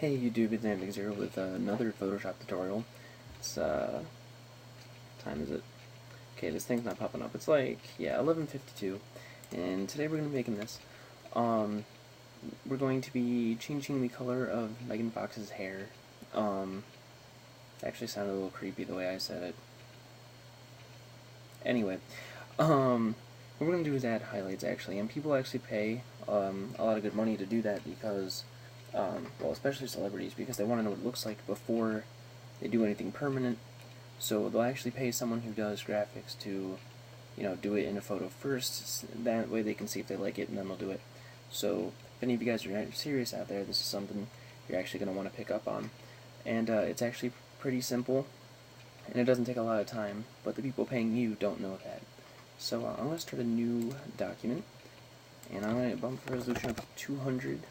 Hey YouTube, it's Zero with another Photoshop tutorial. It's, time is it? Okay, this thing's not popping up. It's like, yeah, 11:52, and today we're going to be making this. We're going to be changing the color of Megan Fox's hair. It actually sounded a little creepy the way I said it. Anyway, what we're going to do is add highlights, actually, and people actually pay a lot of good money to do that because well, especially celebrities, because they want to know what it looks like before they do anything permanent. So they'll actually pay someone who does graphics to, do it in a photo first. That way they can see if they like it, and then they'll do it. So if any of you guys are serious out there, this is something you're actually going to want to pick up on. And it's actually pretty simple, and it doesn't take a lot of time, but the people paying you don't know that. So I'm going to start a new document, and I'm going to bump the resolution up to 200.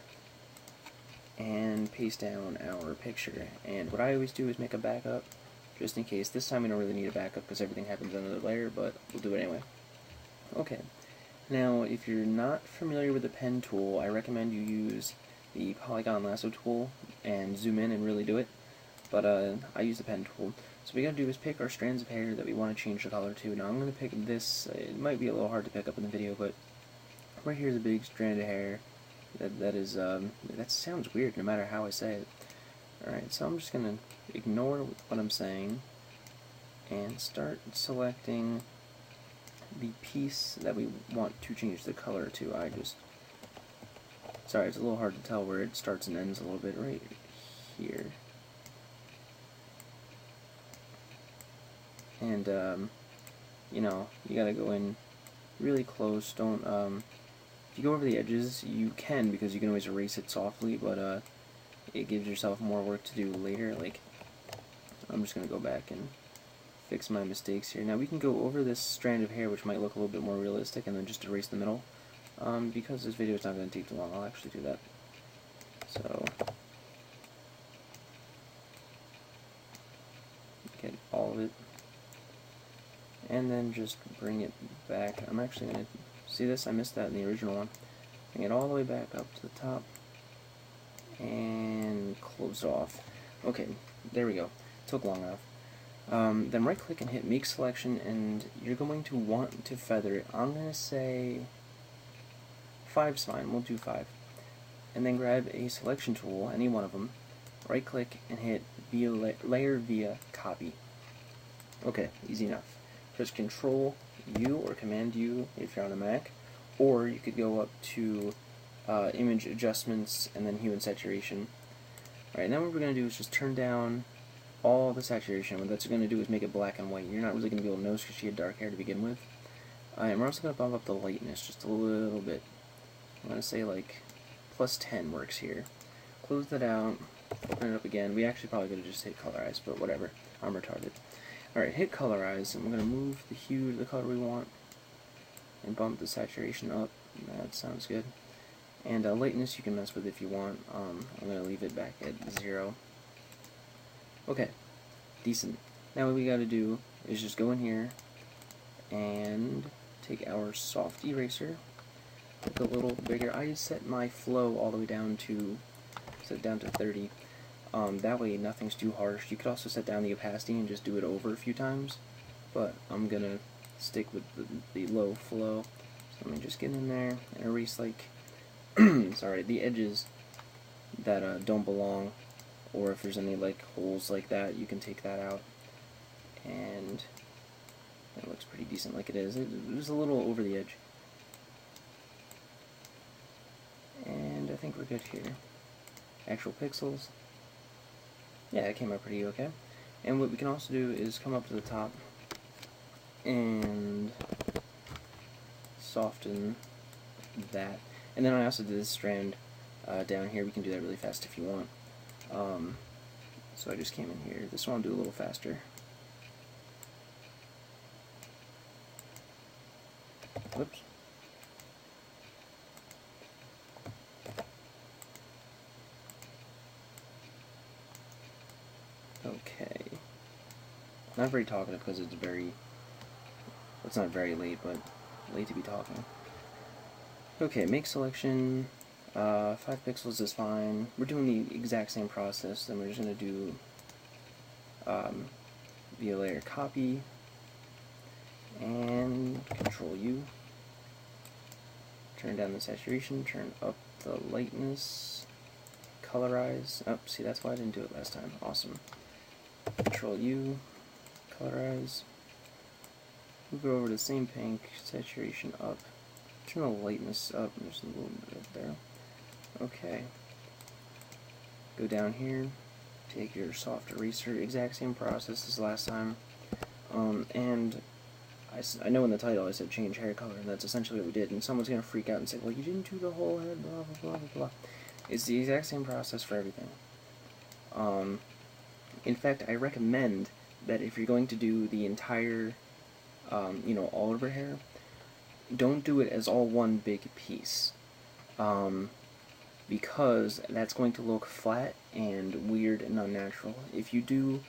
And paste down our picture. And what I always do is make a backup, just in case. This time we don't really need a backup because everything happens in another layer, but we'll do it anyway. Okay, now if you're not familiar with the pen tool, I recommend you use the polygon lasso tool and zoom in and really do it, but I use the pen tool. So what we gotta do is pick our strands of hair that we want to change the color to. Now I'm going to pick this. It might be a little hard to pick up in the video, but right here is a big strand of hair. That sounds weird no matter how I say it. Alright, so I'm just going to ignore what I'm saying and start selecting the piece that we want to change the color to. Sorry, it's a little hard to tell where it starts and ends a little bit right here. And, you gotta go in really close. Don't, if you go over the edges, you can, because you can always erase it softly, but it gives yourself more work to do later. Like, I'm just going to go back and fix my mistakes here. Now we can go over this strand of hair, which might look a little bit more realistic, and then just erase the middle. Because this video is not going to take too long, I'll actually do that. So, get all of it. And then just bring it back. I'm actually going to see this? I missed that in the original one. Bring it all the way back up to the top and close off. Okay, there we go. Took long enough. Then right click and hit make selection, and you're going to want to feather it. I'm going to say 5's fine. We'll do 5. And then grab a selection tool, any one of them. Right click and hit layer via copy. Okay, easy enough. Press Control U or Command U if you're on a Mac, or you could go up to Image Adjustments and then Hue and Saturation. Alright, now what we're going to do is just turn down all the saturation. What that's going to do is make it black and white. You're not really going to be able to notice because she had dark hair to begin with. And we're also going to bump up the lightness just a little bit. I'm going to say like +10 works here. Close that out, open it up again. We actually probably could have just hit colorize, but whatever. I'm retarded. Alright, hit colorize, and we're going to move the hue to the color we want, and bump the saturation up. That sounds good. And lightness you can mess with if you want. I'm going to leave it back at 0. Okay, decent. Now what we got to do is just go in here and take our soft eraser, make it a little bigger. I just set my flow all the way down to 30. That way nothing's too harsh. You could also set down the opacity and just do it over a few times, but I'm gonna stick with the low flow. So let me just get in there and erase like sorry, the edges that don't belong, or if there's any like holes like that, you can take that out, and that looks pretty decent like it is. It was a little over the edge, and I think we're good here. Actual pixels. Yeah, it came out pretty okay. And what we can also do is come up to the top and soften that. And then I also did this strand down here. We can do that really fast if you want. So I just came in here. This one I'll do a little faster. Whoops. Okay. Not very talkative because it's not very late, but late to be talking. Okay, make selection. 5 pixels is fine. We're doing the exact same process, then we're just going to do via layer copy, and Control U. Turn down the saturation, turn up the lightness, colorize. Oh, see, that's why I didn't do it last time. Awesome. Control U, colorize. Move it over to the same pink, saturation up. Turn the lightness up, just a little bit up there. Okay. Go down here, take your soft eraser, exact same process as last time. And I know in the title I said change hair color, and that's essentially what we did. And someone's going to freak out and say, well, you didn't do the whole head, blah, blah, blah, blah, blah. It's the exact same process for everything. In fact, I recommend that if you're going to do the entire, all over hair, don't do it as all one big piece. Because that's going to look flat and weird and unnatural. If you do,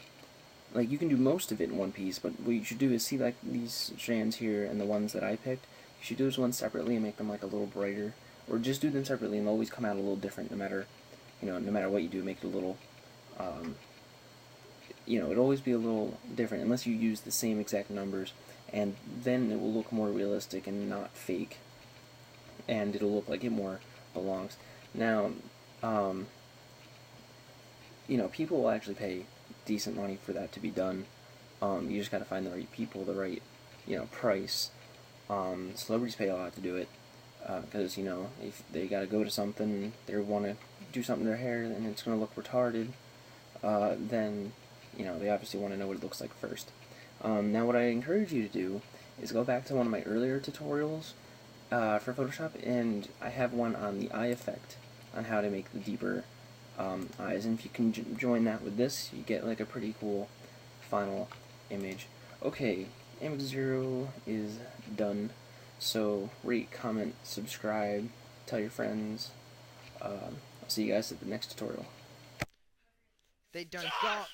like, you can do most of it in one piece, but what you should do is see, like, these strands here and the ones that I picked, you should do those ones separately and make them, like, a little brighter, or just do them separately and they'll always come out a little different no matter, no matter what you do, make it a little, it'll always be a little different unless you use the same exact numbers, and then it will look more realistic and not fake, and it'll look like it more belongs. Now, people will actually pay decent money for that to be done. You just gotta find the right people, the right, price. Celebrities pay a lot to do it, because, if they gotta go to something, they want to do something to their hair, and it's gonna look retarded, then, they obviously want to know what it looks like first. Now, what I encourage you to do is go back to one of my earlier tutorials for Photoshop, and I have one on the eye effect, on how to make the deeper eyes, and if you can join that with this, you get like a pretty cool final image. Okay, image 0 is done, so rate, comment, subscribe, tell your friends. I'll see you guys at the next tutorial. They done got